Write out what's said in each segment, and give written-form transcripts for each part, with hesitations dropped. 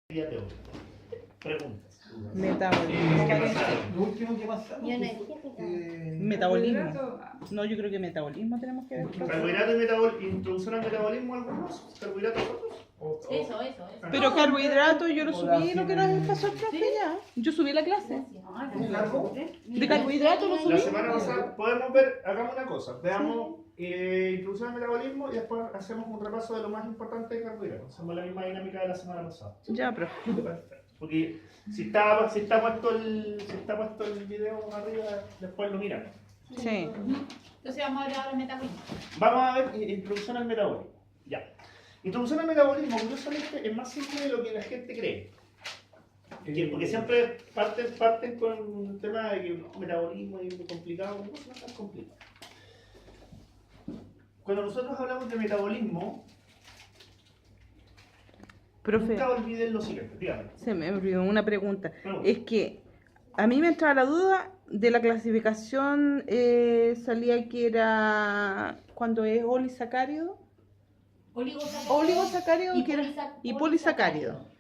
día de hoy. Preguntas. Metabolismo. Lo último que pasamos. Metabolismo. No, yo creo que metabolismo tenemos que ver. Carbohidrato y metabolismo. ¿Introducción al metabolismo algunos? ¿Carbohidratos otros? Eso. Pero carbohidrato yo lo subí, lo que nos pasó el profe ya. Yo subí la clase. De carbohidrato lo La subí. semana pasada podemos ver, hagamos una cosa, veamos introducción al metabolismo y después hacemos un repaso de lo más importante de carbohidratos. Hacemos la misma dinámica de la semana pasada. Ya, profe. Porque si está puesto el video arriba, después lo miran. Sí. Entonces vamos a hablar ahora del metabolismo. Vamos a ver introducción al metabolismo. Ya. Introducción al metabolismo, curiosamente, es más simple de lo que la gente cree. Porque siempre parten con el tema de que el metabolismo es muy complicado, no es tan complicado. Cuando nosotros hablamos de metabolismo, Profe, nunca olviden lo siguiente, dígame. se me olvidó una pregunta. Pregunta. Es que a mí me entraba la duda de la clasificación, salía que era cuando es olisacárido, oligosacárido y polisacárido.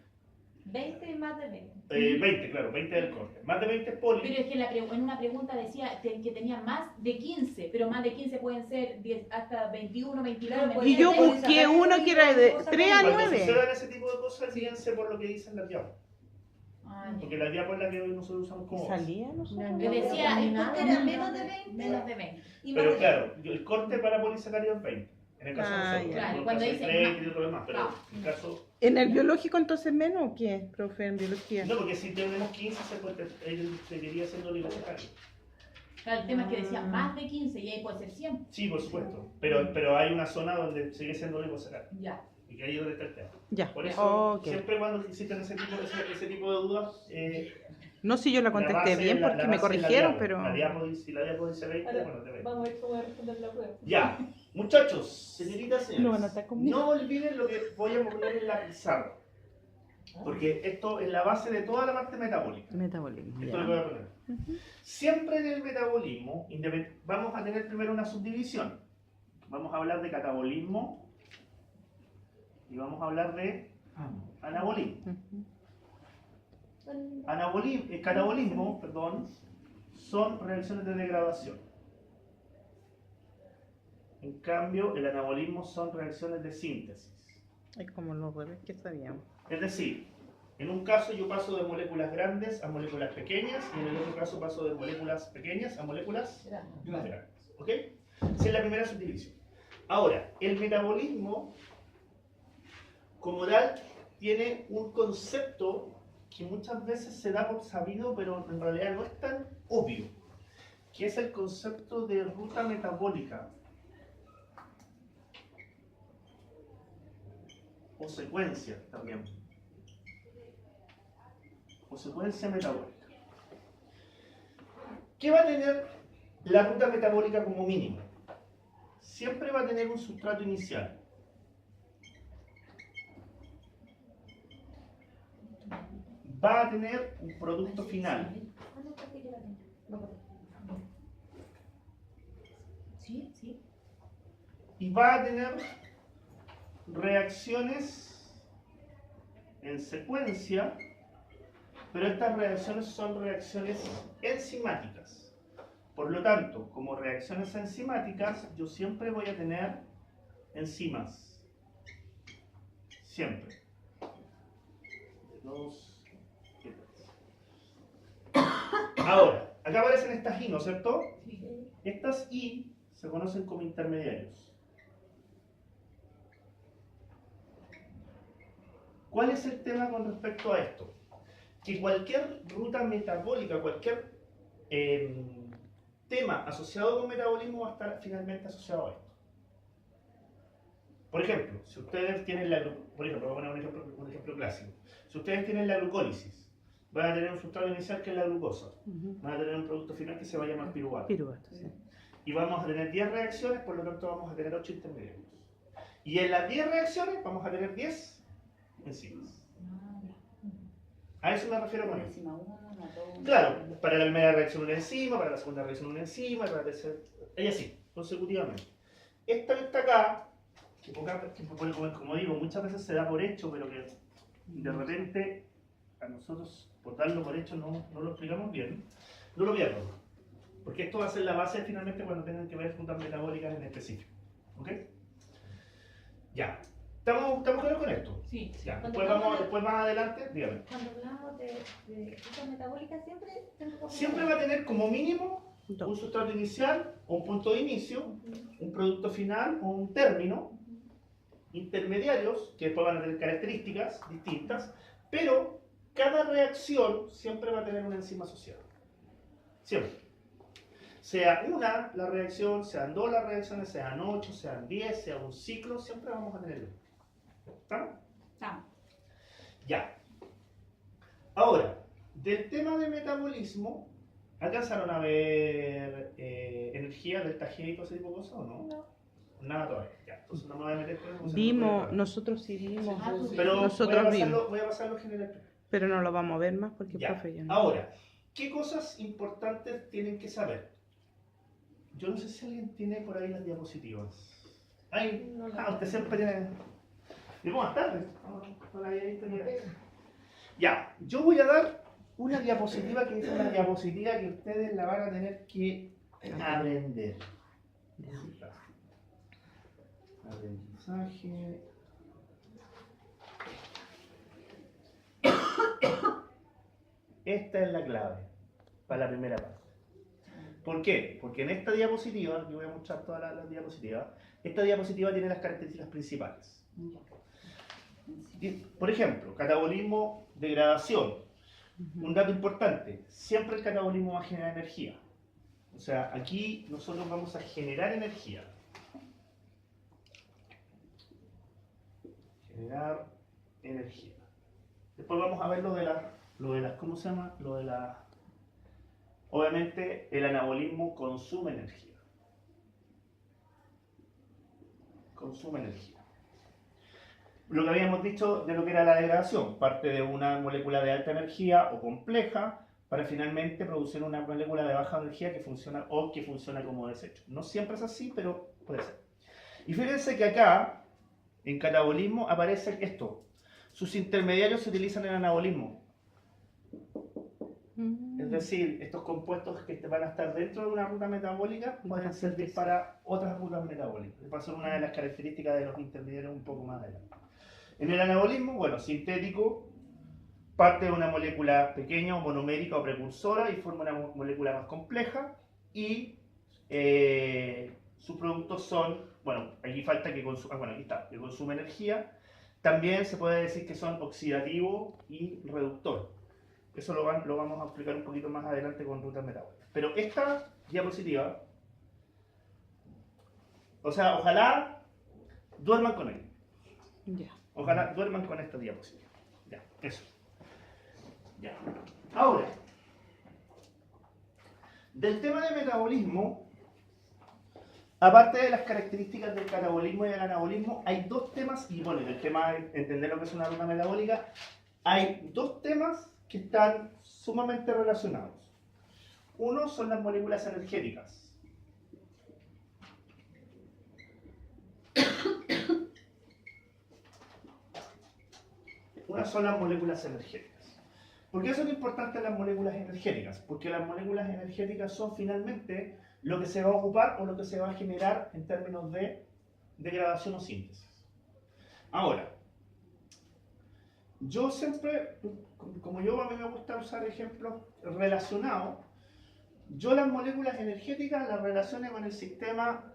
20 y más de 20. 20, claro, 20 del corte. Más de 20 es poli. Pero es que en una pregunta decía que tenía más de 15, pero más de 15 pueden ser 10, hasta 21, 22. Y yo busqué uno que era de 3 a Cuando 9. sucedan ese tipo de cosas, fíjense por lo que dicen las diapos. Ah, Porque la diapo es la que hoy nosotros usamos como base. ¿Salía? No sé. yo decía, el corte era menos de 20. Menos de 20. Pero claro, el corte para polisacárido es 20. En el caso de Ah, nosotros. ya. Claro, En el cuando caso de dicen 30 más. y todo lo demás. Pero No. en el caso. ¿En el biológico entonces menos o qué, profe, en biología? No, porque si tenemos 15, seguiría siendo oligosacárido. Claro, el tema es que decía más de 15 y ahí puede ser 100. Sí, por supuesto. Pero hay una zona donde sigue siendo oligosacárido. Ya. Y que ahí es donde está el tema. Ya, Por eso, ok. siempre cuando existen ese tipo de dudas, No, si yo la contesté base- bien la porque me base es la corrigieron, diapo. pero... Si la diapo dice 20, Ahora, bueno, te 20. Vamos a ver cómo va a responder la prueba. Ya, muchachos, señoritas, señores, No van a estar conmigo. no olviden lo que voy a poner en la pizarra. Porque esto es la base de toda la parte metabólica. Metabolismo, Esto es lo que ya. voy a poner. Siempre en el metabolismo vamos a tener primero una subdivisión. Vamos a hablar de catabolismo y vamos a hablar de anabolismo. Ujú. Catabolismo, son reacciones de degradación. En cambio, el anabolismo son reacciones de síntesis. Es como los bebés que sabíamos. Es decir, en un caso yo paso de moléculas grandes a moléculas pequeñas y en el otro caso paso de moléculas pequeñas a moléculas grandes. ¿Ok? Esa es la primera subdivisión. Ahora, el metabolismo como tal tiene un concepto que muchas veces se da por sabido, pero en realidad no es tan obvio, que es el concepto de ruta metabólica o secuencia también, o secuencia metabólica. ¿Qué va a tener la ruta metabólica como mínimo? Siempre va a tener un sustrato inicial. Va a tener un producto final. Sí. Y va a tener reacciones en secuencia, pero estas reacciones son reacciones enzimáticas. Por lo tanto, como reacciones enzimáticas, yo siempre voy a tener enzimas. Siempre. 2, 3. Ahora, acá aparecen estas I, ¿no es cierto? Estas I se conocen como intermediarios. ¿Cuál es el tema con respecto a esto? Que cualquier ruta metabólica, cualquier tema asociado con metabolismo va a estar finalmente asociado a esto. Por ejemplo, si ustedes tienen por ejemplo, voy a poner un ejemplo clásico. Si ustedes tienen la glucólisis, van a tener un sustrato inicial que es la glucosa. Van a tener un producto final que se va a llamar piruvato. Piruvato, sí. Y vamos a tener 10 reacciones, por lo tanto vamos a tener 8 intermediarios. Y en las 10 reacciones vamos a tener 10 enzimas. A eso me refiero con esto. Claro, para la primera reacción una enzima, para la segunda reacción una enzima, para la tercera, y así, consecutivamente. Esta que está acá, que como digo, muchas veces se da por hecho, pero que y de repente a nosotros, por darlo por hecho, no lo explicamos bien, no lo pierdo. Porque esto va a ser la base finalmente cuando tengan que ver rutas metabólicas en específico. ¿Ok? Ya. ¿Estamos claros con esto? Sí. Ya. Cuando Después más adelante, dígame. Cuando hablamos de rutas metabólicas, Siempre va a tener como mínimo un sustrato inicial o un punto de inicio, un producto final o un término, intermediarios que después van a tener características distintas, pero cada reacción siempre va a tener una enzima asociada. Siempre. Sea una la reacción, sean dos las reacciones, sean 8, sean 10, sea un ciclo, siempre vamos a tenerlo. ¿Estamos? Estamos. Ya. Ahora, del tema de metabolismo, ¿alcanzaron a ver energía, delta G y todo ese tipo de cosas o no? No. Nada todavía. Ya, entonces no me voy a meter con eso. Vimos, nosotros sí vimos, Pero nosotros vimos, voy a pasarlo general. pero no lo vamos a ver más porque el Ya. profe ya no. Ahora, ¿qué cosas importantes tienen que saber? Yo no sé si alguien tiene por ahí las diapositivas. Ay, No la- usted siempre tiene. Digo, más tarde. No la había visto ni nada. Ya, yo voy a dar una diapositiva que es una diapositiva que ustedes la van a tener que aprender. Aprendizaje. Esta es la clave para la primera parte. ¿Por qué? Porque en esta diapositiva, yo voy a mostrar todas las diapositivas, esta diapositiva tiene las características principales. Por ejemplo, catabolismo, degradación. Un dato importante, siempre el catabolismo va a generar energía. O sea, aquí nosotros vamos a generar energía. Generar energía. Después vamos a ver lo de las, ¿cómo se llama? Obviamente el anabolismo consume energía. Consume energía. Lo que habíamos dicho de lo que era la degradación, parte de una molécula de alta energía o compleja para finalmente producir una molécula de baja energía que funciona o que funciona como desecho. No siempre es así, pero puede ser. Y fíjense que acá, en catabolismo, aparece esto. Sus intermediarios se utilizan en anabolismo. Es decir, estos compuestos que van a estar dentro de una ruta metabólica pueden servir para otras rutas metabólicas. Va a ser una de las características de los intermediarios un poco más adelante. En el anabolismo, bueno, sintético, parte de una molécula pequeña o monomérica o precursora y forma una molécula más compleja y sus productos son, bueno, aquí falta que consume, bueno, aquí está, que consume energía. También se puede decir que son oxidativo y reductor. Eso lo vamos a explicar un poquito más adelante con rutas metabólicas. Pero esta diapositiva, o sea, ojalá duerman con ella. Ya. Ojalá duerman con esta diapositiva. Ya, eso. Ya. Ahora, del tema de metabolismo, aparte de las características del catabolismo y del anabolismo, hay dos temas, y bueno, del tema de entender lo que es una ruta metabólica, hay dos temas que están sumamente relacionados. Uno son las moléculas energéticas. Una son las moléculas energéticas. ¿Por qué son importantes las moléculas energéticas? Porque las moléculas energéticas son finalmente lo que se va a ocupar o lo que se va a generar en términos de degradación o síntesis. Ahora, yo siempre, como a mí me gusta usar ejemplos relacionados, yo las moléculas energéticas las relaciono con el sistema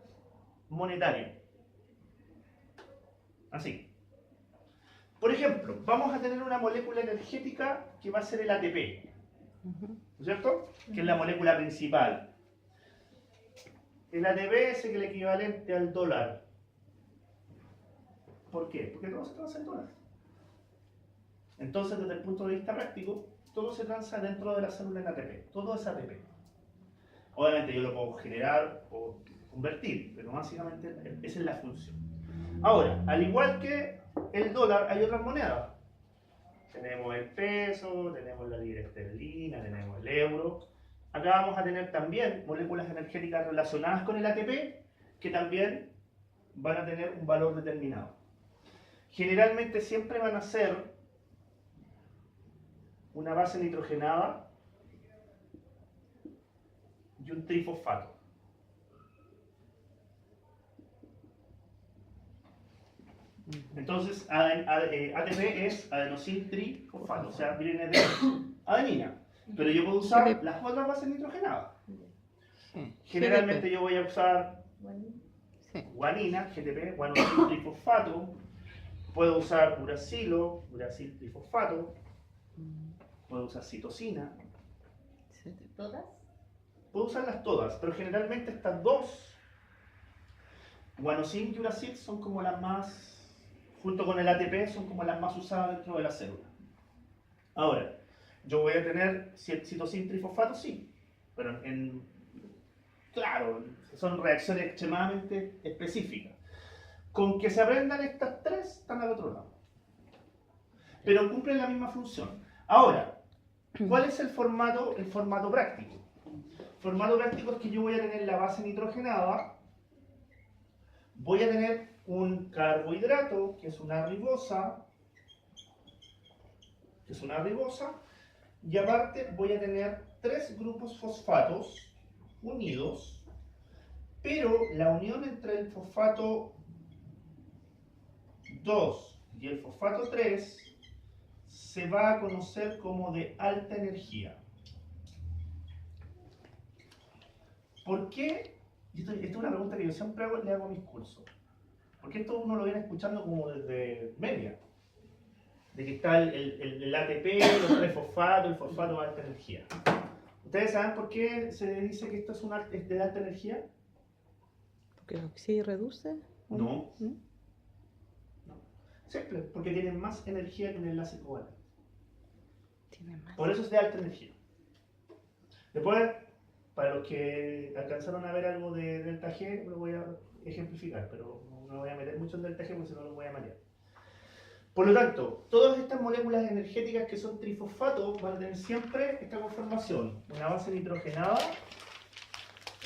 monetario. Así. Por ejemplo, vamos a tener una molécula energética que va a ser el ATP, ¿no es cierto? Que es la molécula principal. El ATP es el equivalente al dólar. ¿Por qué? Porque todo se transa en dólares. Entonces, desde el punto de vista práctico, todo se transa dentro de la célula en ATP. Todo es ATP. Obviamente yo lo puedo generar o convertir, pero básicamente esa es la función. Ahora, al igual que el dólar, hay otras monedas. Tenemos el peso, tenemos la libra esterlina, tenemos el euro. Acá vamos a tener también moléculas energéticas relacionadas con el ATP, que también van a tener un valor determinado. Generalmente siempre van a ser una base nitrogenada y un trifosfato. Entonces, ATP es adenosin trifosfato, o sea, viene de adenina. Pero yo puedo usar las otras bases nitrogenadas. Generalmente yo voy a usar guanina, GTP, guanosil trifosfato. Puedo usar uracilo, uracil trifosfato. Puedo usar citosina. ¿Todas? Puedo usarlas todas, pero generalmente estas dos, guanosin y uracil, son como las más, junto con el ATP, son como las más usadas dentro de la célula. Ahora, yo voy a tener citosin trifosfato, sí, pero claro, son reacciones extremadamente específicas. Con que se aprendan estas tres, están al otro lado. Pero cumplen la misma función. Ahora, ¿cuál es el formato práctico? El formato práctico es que yo voy a tener la base nitrogenada, voy a tener un carbohidrato, que es una ribosa, y aparte voy a tener tres grupos fosfatos unidos, pero la unión entre el fosfato 2 y el fosfato 3 se va a conocer como de alta energía. ¿Por qué? Esta es una pregunta que yo siempre le hago a mis cursos. Porque esto uno lo viene escuchando como desde media. De que está el ATP, los tres fosfatos, el fosfato de alta energía. ¿Ustedes saben por qué se dice que esto es de alta energía? ¿Porque oxida y reduce? No. Simple, porque tienen más energía que un enlace covalente. Por eso es de alta energía. Después, para los que alcanzaron a ver algo de delta G, lo voy a ejemplificar, pero no me voy a meter mucho en delta G porque si no lo voy a marear. Por lo tanto, todas estas moléculas energéticas que son trifosfatos van a tener siempre esta conformación: una base nitrogenada,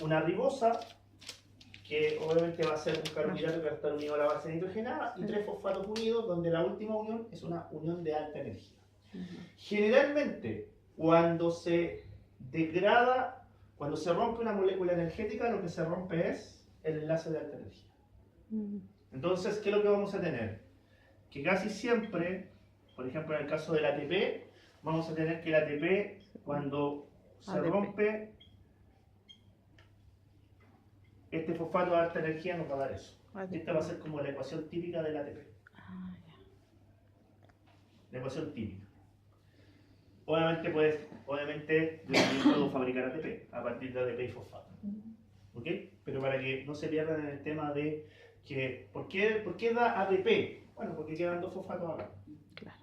una ribosa, que obviamente va a ser un carbohidrato que va a estar unido a la base nitrogenada, y tres fosfatos unidos, donde la última unión es una unión de alta energía. Generalmente, cuando se degrada, cuando se rompe una molécula energética, lo que se rompe es el enlace de alta energía. Entonces, ¿qué es lo que vamos a tener? Que casi siempre, por ejemplo en el caso del ATP, vamos a tener que el ATP, cuando se rompe este fosfato de alta energía, nos va a dar eso. Esta va a ser como la ecuación típica del ATP. La ecuación típica. Obviamente yo también puedo fabricar ATP a partir de ATP y fosfato. ¿Ok? Pero para que no se pierdan en el tema de que, ¿por qué da ATP? Bueno, porque quedan dos fosfatos acá. Claro.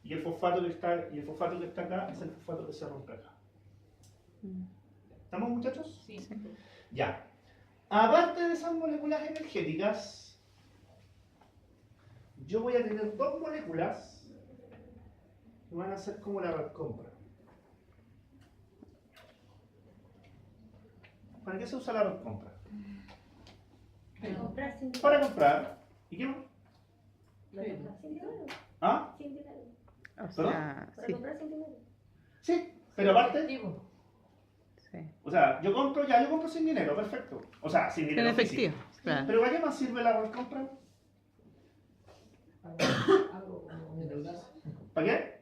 Y el fosfato que está acá es el fosfato que se rompe acá. ¿Estamos, muchachos? Sí. Ya. Aparte de esas moléculas energéticas, yo voy a tener dos moléculas que van a ser como la red compra. ¿Para qué se usa la red compra? Para comprar sin dinero. Para comprar. ¿Y qué más? Para comprar sin dinero. ¿Ah? Sin dinero. O sea, Para sí. comprar sin dinero. Sí, pero aparte, Sí. o sea, yo compro sin dinero, perfecto. O sea, sin En dinero efectivo, físico. claro. Pero ¿para qué más sirve la red compra? ¿Para qué?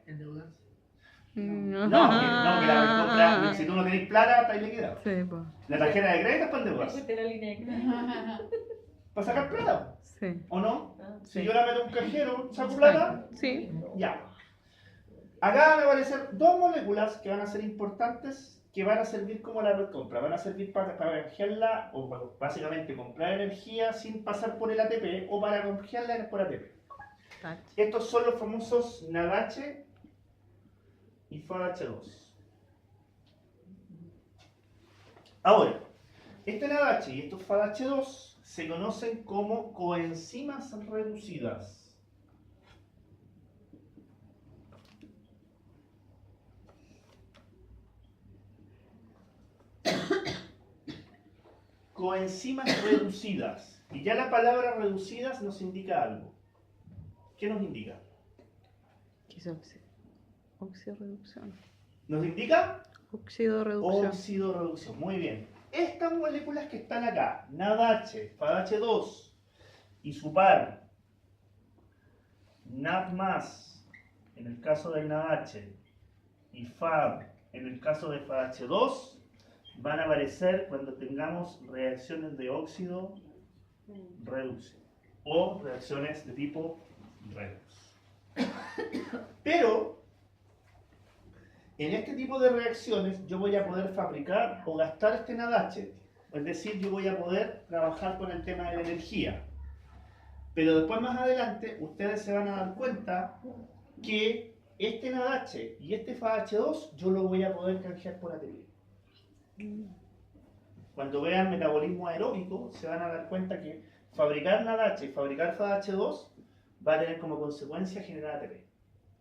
No, No, que la red compra, si tú no tenés plata, estás liquidado. Sí, pues. La tarjeta de crédito es para endeudarse. Fuiste la línea de crédito. ¿Para sacar plata? Sí. ¿O no? Ah, Si yo la meto en un cajero, saco plata, Sí. ya. Acá me van a aparecer dos moléculas que van a ser importantes, que van a servir como la red compra. Van a servir para canjearla, o bueno, básicamente comprar energía sin pasar por el ATP, o para canjearla por ATP. Estos son los famosos NADH y FADH2. Ahora, este NADH y estos FADH2 se conocen como coenzimas reducidas. Coenzimas reducidas. Y ya la palabra reducidas nos indica algo. ¿Qué nos indica? Quizás sí. Oxidorreducción. ¿Nos indica? Oxidorreducción. Oxidorreducción. Muy bien. Estas moléculas que están acá, NADH, FADH2 y su par, NAD+, en el caso del NADH, y FAD, en el caso de FADH2, van a aparecer cuando tengamos reacciones de óxido reducción o reacciones de tipo redox. Pero en este tipo de reacciones yo voy a poder fabricar o gastar este NADH, es decir, yo voy a poder trabajar con el tema de la energía. Pero después más adelante ustedes se van a dar cuenta que este NADH y este FADH2 yo lo voy a poder canjear por ATP. Cuando vean metabolismo aeróbico se van a dar cuenta que fabricar NADH y fabricar FADH2 va a tener como consecuencia generar ATP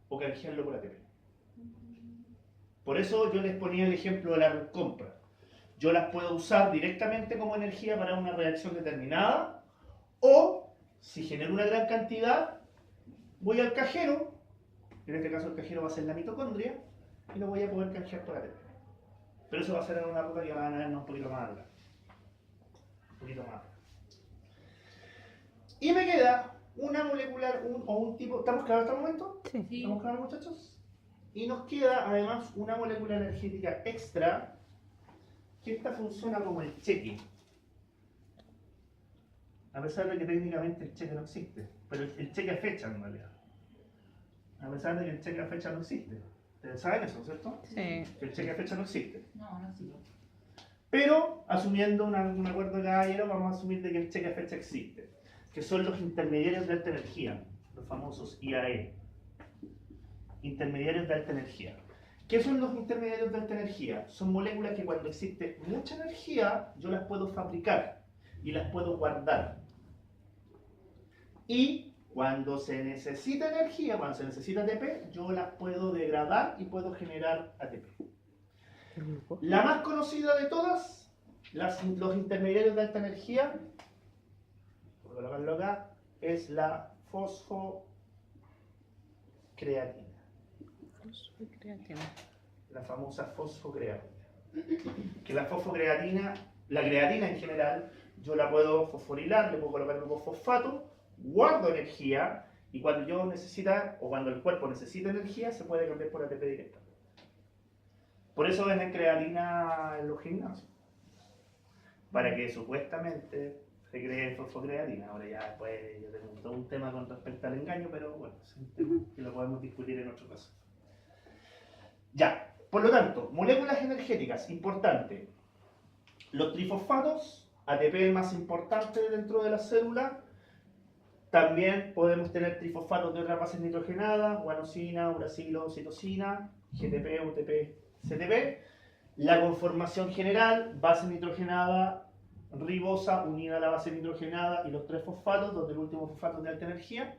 o canjearlo por ATP. Por eso yo les ponía el ejemplo de la red compra. Yo las puedo usar directamente como energía para una reacción determinada, o si genero una gran cantidad, voy al cajero, en este caso el cajero va a ser la mitocondria, y lo voy a poder canjear por ATP. Pero eso va a ser en una ruta que van a ver un poquito más adelante. Un poquito más. Y me queda una molecular o un tipo. ¿Estamos claros hasta el momento? Sí. ¿Estamos claros, muchachos? Y nos queda además una molécula energética extra, que esta funciona como el cheque. A pesar de que técnicamente el cheque no existe, pero el cheque a fecha en realidad. A pesar de que el cheque a fecha no existe. Ustedes saben eso, ¿cierto? Sí. Que el cheque a fecha no existe. No, no sí. Pero, asumiendo un acuerdo de caballero, vamos a asumir de que el cheque a fecha existe, que son los intermediarios de alta energía, los famosos IAE. Intermediarios de alta energía. ¿Qué son los intermediarios de alta energía? Son moléculas que cuando existe mucha energía, yo las puedo fabricar y las puedo guardar. Y cuando se necesita energía, cuando se necesita ATP, yo las puedo degradar y puedo generar ATP. La más conocida de todas, los intermediarios de alta energía, por colocarlo acá, es la fosfocreatina. La famosa fosfocreatina. Que la fosfocreatina, la creatina en general, yo la puedo fosforilar, le puedo colocar un fosfato, guardo energía, y cuando yo necesita, o cuando el cuerpo necesita energía, se puede cambiar por ATP directa. Por eso venden creatina en los gimnasios. Para que supuestamente se cree fosfocreatina. Ahora ya después yo tengo todo un tema con respecto al engaño, pero bueno, es un tema que lo podemos discutir en otro caso. Ya, por lo tanto, moléculas energéticas, importante. Los trifosfatos, ATP el más importante dentro de la célula. También podemos tener trifosfatos de otras bases nitrogenadas, guanosina, uracilo, citosina, GTP, UTP, CTP. La conformación general, base nitrogenada, ribosa unida a la base nitrogenada y los tres fosfatos, donde el último fosfato es de alta energía.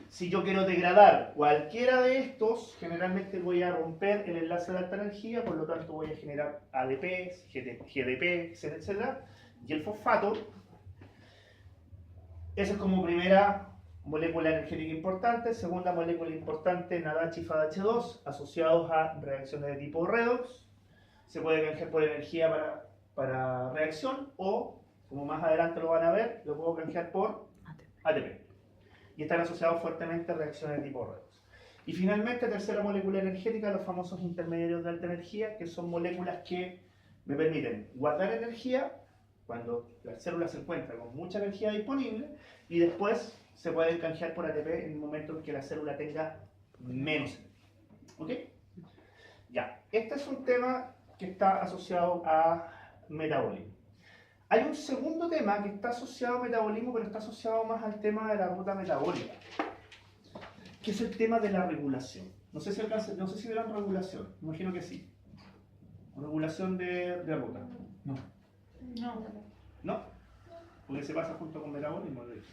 Si yo quiero degradar cualquiera de estos, generalmente voy a romper el enlace de alta energía, por lo tanto voy a generar ADP, GDP, etc. Y el fosfato, esa es como primera molécula energética importante. Segunda molécula importante, NADH y FADH2, asociados a reacciones de tipo redox. Se puede canjear por energía para reacción, o, como más adelante lo van a ver, lo puedo canjear por ATP. Y están asociados fuertemente a reacciones de tipo redox. Y finalmente, tercera molécula energética, los famosos intermediarios de alta energía, que son moléculas que me permiten guardar energía cuando la célula se encuentra con mucha energía disponible, y después se pueden canjear por ATP en el momento en que la célula tenga menos energía. ¿Ok? Ya, este es un tema que está asociado a metabolismo. Hay un segundo tema que está asociado a metabolismo, pero está asociado más al tema de la ruta metabólica, que es el tema de la regulación. No sé si verán regulación, imagino que sí. Regulación de ruta. No. No. ¿No? Porque se pasa junto con metabolismo, de hecho.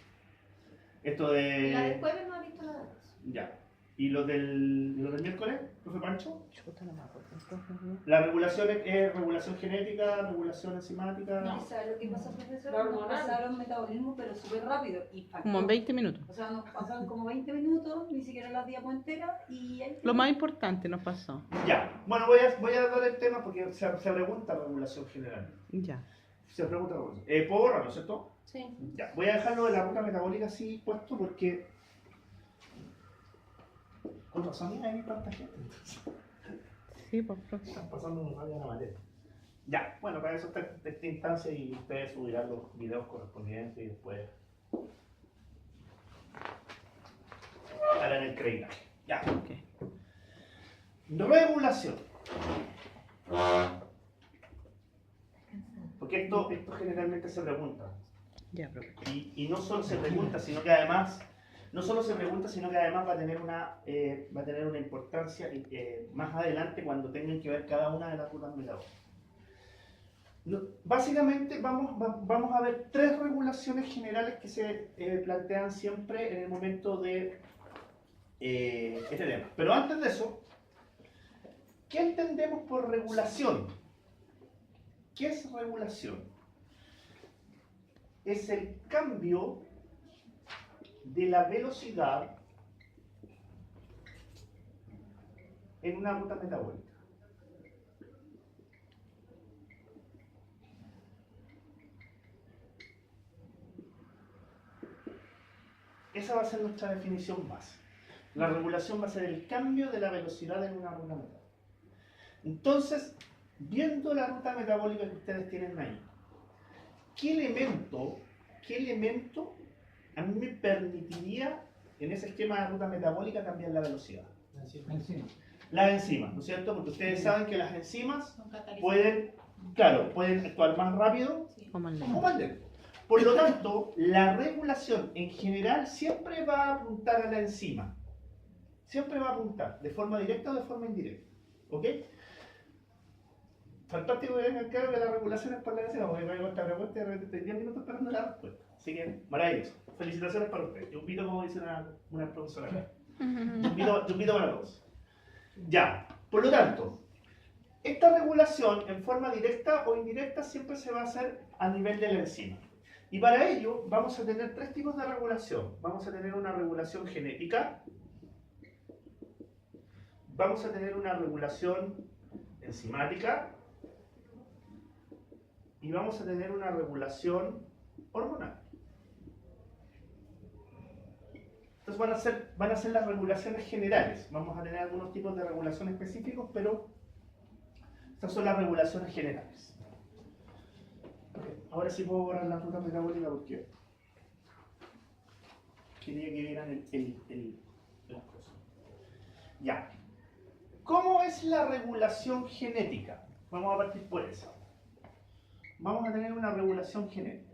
Esto de... La del jueves no ha visto nada de eso. Ya. ¿Y lo del miércoles, profe Pancho? Chuta, no me acuerdo. Entonces, ¿no? La regulación es regulación genética, regulación enzimática. No, ¿sabes lo que pasa, profesor? Lo Nos hormonal. pasaron metabolismo, pero súper rápido. Y Como en 20 minutos. O sea, nos pasaron como 20 minutos, ni siquiera las diapos enteras, y ahí Lo más importante nos pasó. Ya, bueno, voy a dar el tema porque se pregunta regulación general. Ya. Se pregunta regulación. ¿Puedo borrarlo, cierto? Sí. Ya, voy a dejarlo de la ruta metabólica así puesto porque... Con razón hay tanta gente. Sí, pues, profe. Están pasando un rabia a la materia. Ya, bueno, para eso está esta instancia y ustedes subirán los videos correspondientes y después harán el créditaje. Ya. Ok. Regulación. Porque esto generalmente se pregunta. Ya, profe. Y no solo se pregunta, sino que además, no solo se pregunta, sino que además va a tener una importancia más adelante cuando tengan que ver cada una de las rutas metabólicas. Básicamente vamos a ver tres regulaciones generales que se plantean siempre en el momento de este tema. Pero antes de eso, ¿qué entendemos por regulación? ¿Qué es regulación? Es el cambio de la velocidad en una ruta metabólica. Esa va a ser nuestra definición base. La regulación va a ser el cambio de la velocidad en una ruta metabólica. Entonces, viendo la ruta metabólica que ustedes tienen ahí, ¿qué elemento a mí me permitiría en ese esquema de ruta metabólica cambiar la velocidad? Encima. Las enzimas, ¿no es cierto? Porque ustedes saben que las enzimas Son catalizadores. pueden actuar más rápido Sí. Como el o lento. más lento. Por lo tanto, la regulación en general siempre va a apuntar a la enzima. Siempre va a apuntar, de forma directa o de forma indirecta. ¿Ok? Fantástico que vengan claro que la regulación es por la enzima, porque traigo esta respuesta y de repente estoy 10 minutos esperando la respuesta. Así que, maravilloso. Felicitaciones para ustedes. Yo invito, como dice una profesora acá. Yo invito para todos. Ya, por lo tanto, esta regulación en forma directa o indirecta siempre se va a hacer a nivel de la enzima. Y para ello vamos a tener tres tipos de regulación. Vamos a tener una regulación genética, vamos a tener una regulación enzimática y vamos a tener una regulación hormonal. Entonces van a ser las regulaciones generales. Vamos a tener algunos tipos de regulación específicos, pero estas son las regulaciones generales. Ahora sí puedo borrar la ruta metabólica porque quería que vieran las cosas. Ya. ¿Cómo es la regulación genética? Vamos a partir por eso. Vamos a tener una regulación genética.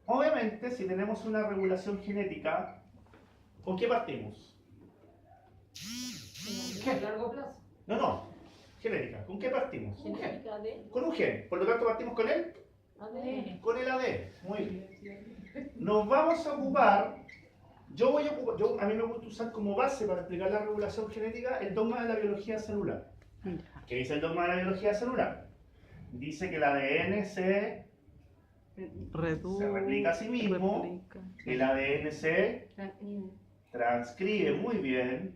Obviamente, si tenemos una regulación genética, ¿con qué partimos? A largo plazo. No, genética. ¿Con qué partimos? Genética de Con un gen. Por lo tanto, partimos con él. ADN. Con el ADN. Muy bien. Nos vamos a ocupar, a mí me gusta usar como base para explicar la regulación genética el dogma de la biología celular. ¿Qué dice el dogma de la biología celular? Dice que el ADN se replica a sí mismo, el ADN se transcribe muy bien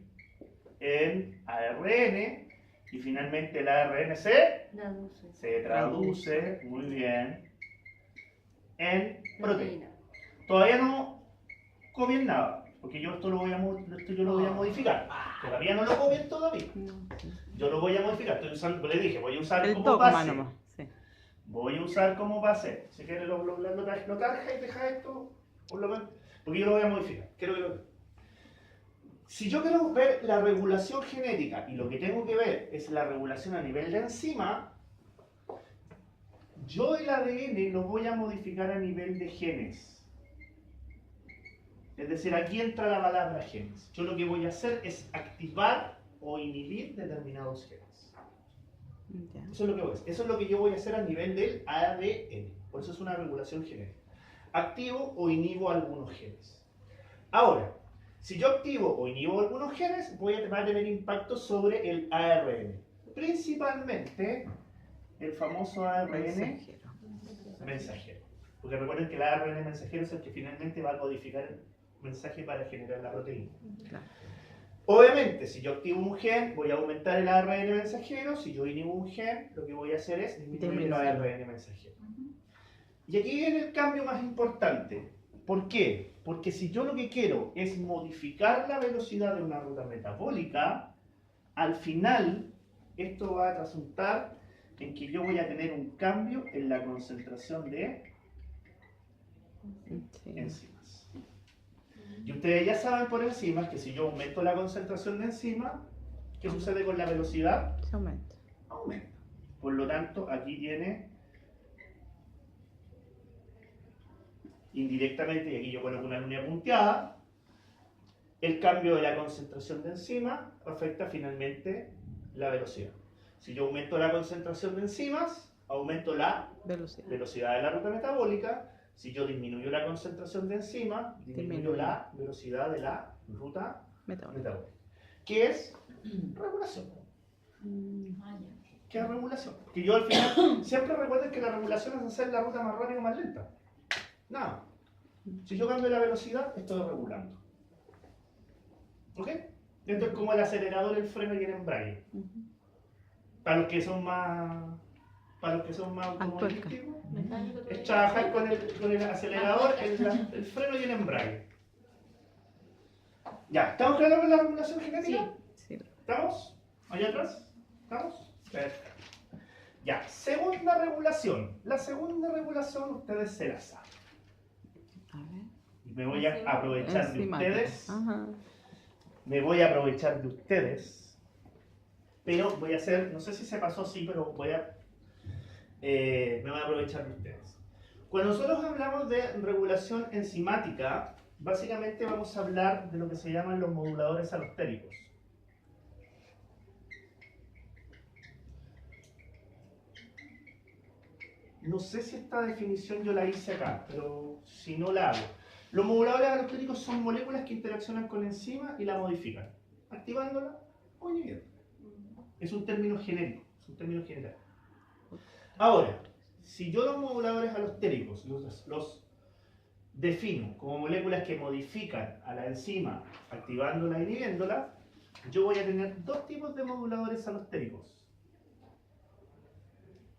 en ARN y finalmente el ARN se traduce muy bien en proteína. Todavía no copien nada, porque yo esto lo voy a modificar. Todavía no lo copien todavía. Yo lo voy a modificar. Estoy usando, le dije, voy a usar El como dogma base. nomás. Sí. Voy a usar como base. Si quieres lo tarja y deja esto, por lo menos, porque yo lo voy a modificar. Si yo quiero ver la regulación genética y lo que tengo que ver es la regulación a nivel de enzima, yo el ADN lo voy a modificar a nivel de genes. Es decir, aquí entra la palabra genes. Yo lo que voy a hacer es activar o inhibir determinados genes. Ya. Eso es lo que voy a hacer. Eso es lo que yo voy a hacer a nivel del ADN. Por eso es una regulación genética. Activo o inhibo algunos genes. Ahora, Si yo activo o inhibo algunos genes, va a tener impacto sobre el ARN. Principalmente el famoso ARN Mensajero. mensajero. Porque recuerden que el ARN mensajero es el que finalmente va a codificar el mensaje para generar la proteína. Claro. Obviamente, si yo activo un gen, voy a aumentar el ARN mensajero. Si yo inhibo un gen, lo que voy a hacer es disminuir el ARN mensajero. Y aquí viene el cambio más importante. ¿Por qué? Porque si yo lo que quiero es modificar la velocidad de una ruta metabólica, al final esto va a resultar en que yo voy a tener un cambio en la concentración de Sí. enzimas. Y ustedes ya saben por enzimas que si yo aumento la concentración de enzimas, ¿qué sucede con la velocidad? Se aumenta. Aumenta. Por lo tanto, aquí tiene indirectamente, y aquí yo coloco una línea punteada, el cambio de la concentración de enzimas afecta finalmente la velocidad. Si yo aumento la concentración de enzimas, aumento la Velocidad. velocidad de la ruta metabólica. Si yo disminuyo la concentración de enzimas, disminuyo la velocidad de la ruta Metabólico. metabólica. ¿Qué es? Regulación. Ah, ya. ¿Qué es regulación? Que yo al final siempre recuerden que la regulación es hacer la ruta más rápida o más lenta. Nada. Si yo cambio la velocidad, estoy regulando. ¿Ok? Esto es como el acelerador, el freno y el embrague. Ujú. Para los que son más automovilísticos, Mecánico, todo es eso. trabajar con el acelerador, el freno y el embrague. Ya, ¿estamos claros con la regulación genética? Sí. ¿Estamos? ¿Allá atrás? ¿Estamos? Perfecto. Ya, segunda regulación. La segunda regulación ustedes se la saben. A ver. Y me voy a aprovechar de Enzimática. ustedes. Ajá. Me voy a aprovechar de ustedes. Pero voy a hacer, no sé si se pasó así, pero me voy a aprovechar de ustedes. Cuando nosotros hablamos de regulación enzimática, básicamente vamos a hablar de lo que se llaman los moduladores alostéricos. No sé si esta definición yo la hice acá, pero si no la hago. Los moduladores alostéricos son moléculas que interaccionan con la enzima y la modifican, activándola o inhibiéndola. Es un término genérico, es un término general. Ahora, si yo los moduladores alostéricos los defino como moléculas que modifican a la enzima activándola e inhibiéndola, yo voy a tener dos tipos de moduladores alostéricos.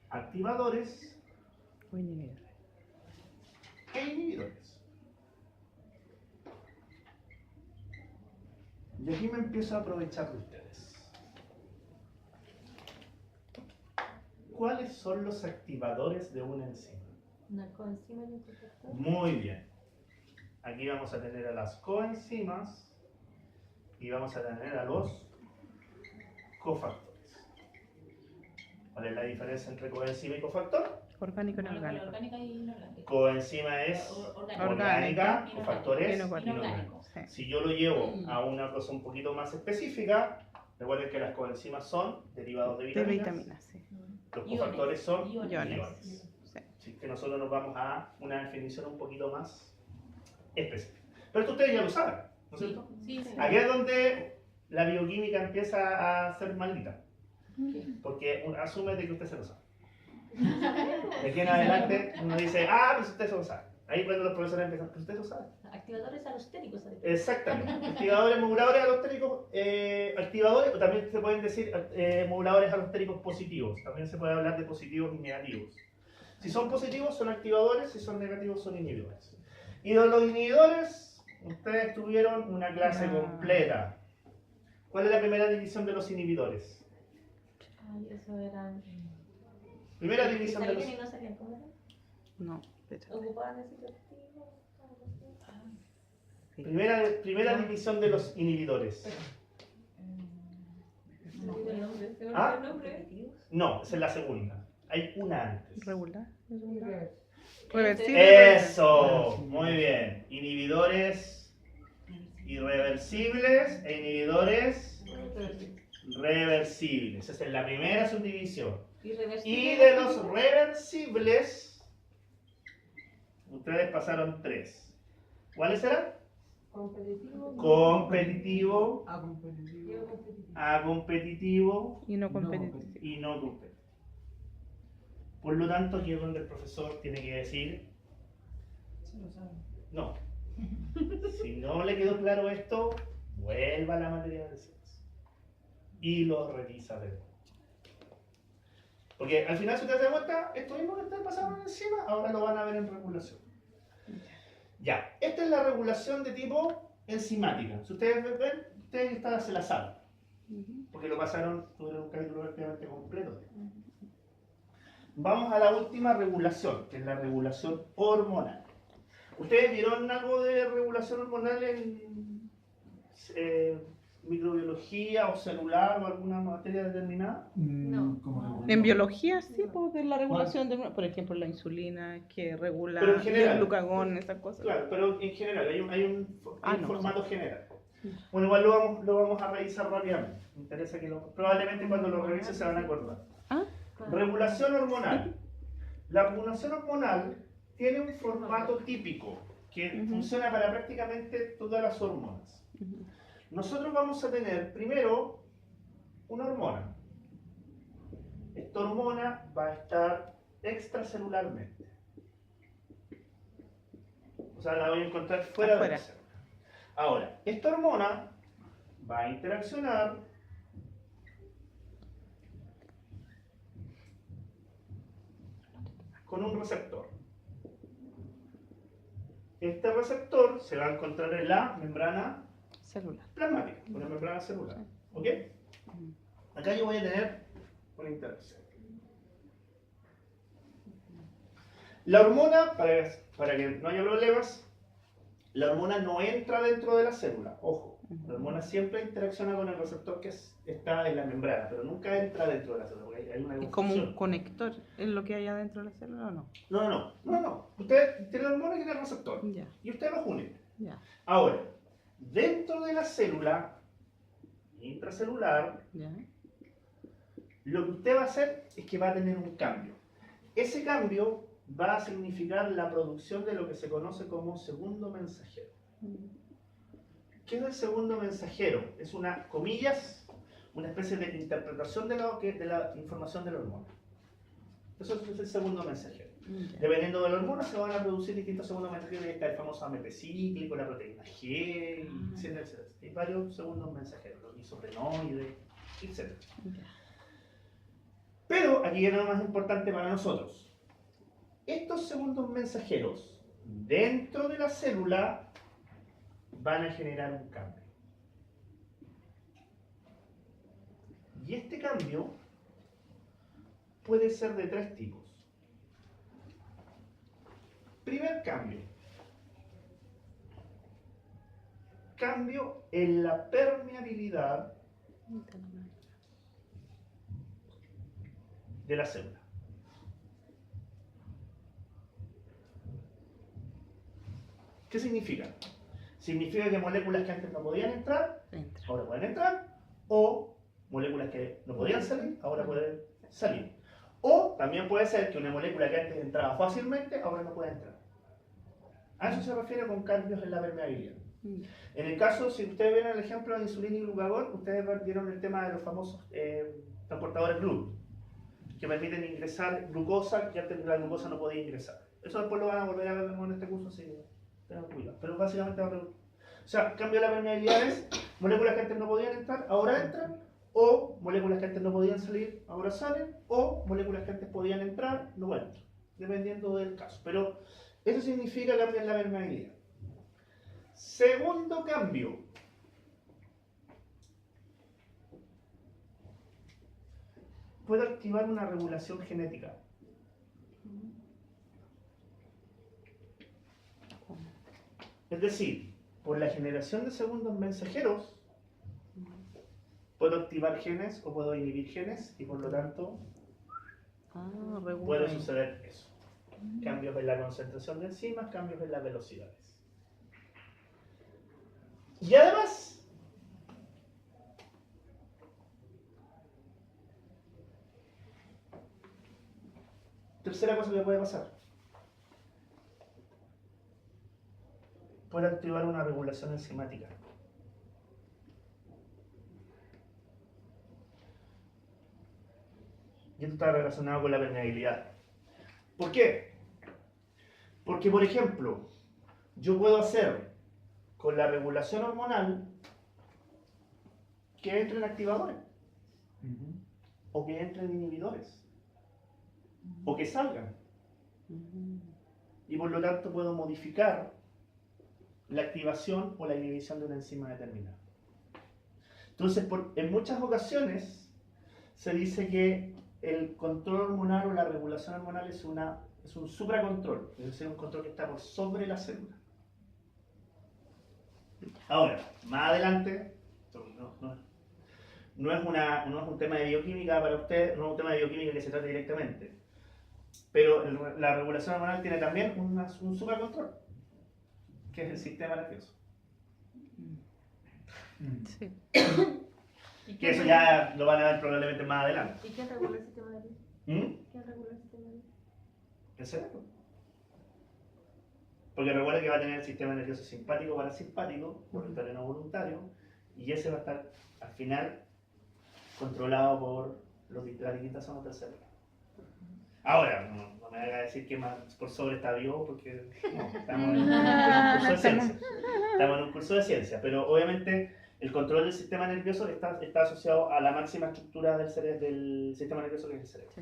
Activadores O inhibidor. e inhibidores. Y aquí me empiezo a aprovechar de ustedes. ¿Cuáles son los activadores de una enzima? Una coenzima y un cofactor. Muy bien. Aquí vamos a tener a las coenzimas y vamos a tener a los cofactores. ¿Cuál es la diferencia entre coenzima y cofactor? Orgánico y no Molécula orgánico. orgánica y inorgánica. Coenzima es Orgánica. orgánica, Orgánica. cofactor es Inorgánico. inorgánico. Sí. Si yo lo llevo a una cosa un poquito más específica, recuerden que las coenzimas son derivados de De vitaminas, vitaminas, sí. los Iones. cofactores son Iones. iones. Sí. Así que nosotros nos vamos a una definición un poquito más específica. Pero esto ustedes ya lo saben, ¿no es Sí, cierto? sí, sí. Aquí es donde la bioquímica empieza a ser maldita, porque asume de que usted se lo sabe. De aquí en adelante uno dice, pues usted se lo sabe. Ahí cuando los profesores empiezan, pues usted lo sabe. Activadores alostéricos. Exactamente. Activadores, moduladores alostéricos, activadores, o también se pueden decir moduladores alostéricos positivos. También se puede hablar de positivos y negativos. Si son positivos son activadores, si son negativos son inhibidores. Y de los inhibidores, ustedes tuvieron una clase completa. ¿Cuál es la primera división de los inhibidores? Ay, eso eran. Primera división de los... ¿Salían y no salían? ¿Cómo era? No, espérate. Ocupaban ese colectivo. Primera división de los inhibidores. ¿Se me olvidó el nombre? ¿Se me ¿Ah? olvidó el nombre? No, esa es la segunda. Hay una antes. Regular. Reversible. Reversible. Eso, muy bien. Inhibidores irreversibles e inhibidores reversibles. Esa es la primera subdivisión. Irreversible. Y de los reversibles, ustedes pasaron tres. ¿Cuáles eran? Competitivo. competitivo A competitivo. Diego competitivo. a competitivo Y no No competitivo. y no competitivo. Por lo tanto, aquí es donde el profesor tiene que decir, Se lo sabe. no. Si no le quedó claro esto, vuelva a la materia de ciencias y lo revisa de nuevo. Porque al final, si ustedes se dan cuenta, esto mismo que ustedes pasaron encima, ahora lo van a ver en regulación. Ya, esta es la regulación de tipo enzimática. Si ustedes ven, ustedes esta se la saben, porque lo pasaron, tuvieron un capítulo prácticamente completo. Vamos a la última regulación, que es la regulación hormonal. ¿Ustedes vieron algo de regulación hormonal en microbiología o celular o alguna materia determinada? No. Como regulador. En biología sí, pues de la regulación de, por ejemplo, la insulina que regula Pero en y general. el glucagón, esas cosas. Claro, pero en general, hay un No, formato sí. general. Bueno, igual lo vamos a revisar rápidamente. Me interesa que probablemente cuando lo revise se van a acordar. Ah, Regulación hormonal. La regulación hormonal tiene un formato típico que funciona para prácticamente todas las hormonas. Nosotros vamos a tener primero una hormona. Esta hormona va a estar extracelularmente. O sea, la voy a encontrar fuera de Afuera. la célula. Ahora, esta hormona va a interaccionar con un receptor. Este receptor se va a encontrar en la membrana celular. plasmática, con la membrana celular. ¿Ok? Acá yo voy a tener una interacción. La hormona, para que no haya problemas, la hormona no entra dentro de la célula. Ojo, la hormona siempre interacciona con el receptor que está en la membrana, pero nunca entra dentro de la célula, porque hay una ¿Es como un confusión. conector en lo que hay adentro de la célula o no? No. Usted tiene la hormona y tiene el receptor. Ya, Y usted los une. ya, Ahora, dentro de la célula intracelular, ya. lo que usted va a hacer es que va a tener un cambio. Ese cambio va a significar la producción de lo que se conoce como segundo mensajero. ¿Qué es el segundo mensajero? Es una, comillas, una especie de interpretación de la información de la hormona. Eso es el segundo mensajero. Dependiendo de la hormona se van a producir distintos segundos mensajeros. Ahí está el famoso AMP cíclico, la proteína G, etcétera, etcétera. Hay varios segundos mensajeros, los isoprenoides, etcétera. Pero aquí viene lo más importante para nosotros. Estos segundos mensajeros dentro de la célula van a generar un cambio. Y este cambio puede ser de tres tipos. Primer cambio. Cambio en la permeabilidad de la célula. ¿Qué significa? Significa que moléculas que antes no podían entrar, Entra. ahora pueden entrar, o moléculas que no podían salir, ahora pueden salir. O también puede ser que una molécula que antes entraba fácilmente, ahora no puede entrar. A eso se refiere con cambios en la permeabilidad. En el caso, si ustedes ven el ejemplo de insulina y glucagón, ustedes vieron el tema de los famosos transportadores GLUT, que permiten ingresar glucosa que antes la glucosa no podía ingresar. Eso después lo van a volver a ver en este curso, así que tengan cuidado. Pero básicamente, o sea, cambio de la permeabilidad es moléculas que antes no podían entrar, ahora entran, o moléculas que antes no podían salir, ahora salen, o moléculas que antes podían entrar, no entran, dependiendo del caso. Pero eso significa cambiar la permeabilidad. Segundo cambio. Puede activar una regulación genética. Es decir, por la generación de segundos mensajeros, puedo activar genes o puedo inhibir genes y por lo tanto puede suceder eso. Cambios en la concentración de enzimas, cambios en las velocidades. Y además, tercera cosa que puede pasar. puede activar una regulación enzimática. Y esto está relacionado con la permeabilidad. ¿Por qué? Porque, por ejemplo, yo puedo hacer con la regulación hormonal que entren activadores, o que entren inhibidores, o que salgan. Y por lo tanto puedo modificar la activación o la inhibición de una enzima determinada. Entonces, en muchas ocasiones se dice que el control hormonal o la regulación hormonal es un supracontrol, es decir, un control que está por sobre la célula. Ahora, más adelante, no es un tema de bioquímica para usted, no es un tema de bioquímica que se trate directamente, pero la regulación hormonal tiene también un supracontrol, que es el sistema nervioso. Sí. Que eso ya lo van a ver probablemente más adelante. ¿Y quién regula el sistema nervioso? ¿Quién regula el sistema nervioso? El cerebro. Porque recuerda que va a tener el sistema nervioso simpático parasimpático, voluntario no voluntario, y ese va a estar al final controlado por las distintas zonas del cerebro. Ahora, no me haga decir que más por sobre está vivo, porque no, estamos en un curso de ciencia. Estamos en un curso de ciencia, pero obviamente el control del sistema nervioso está asociado a la máxima estructura del sistema nervioso, que es el cerebro,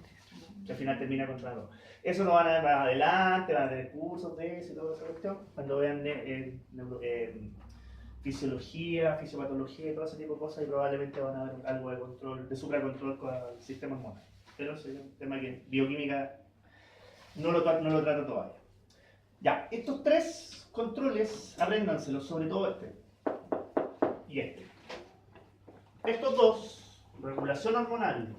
que al final termina controlando. Eso lo van a ver más adelante, van a tener cursos de eso y toda esa cuestión, cuando vean fisiología, fisiopatología y todo ese tipo de cosas, y probablemente van a ver algo de control, de supracontrol con el sistema hormonal. Pero eso es un tema que bioquímica no lo trata todavía. Ya, estos tres controles, apréndanselos, sobre todo este y este. Estos dos, regulación hormonal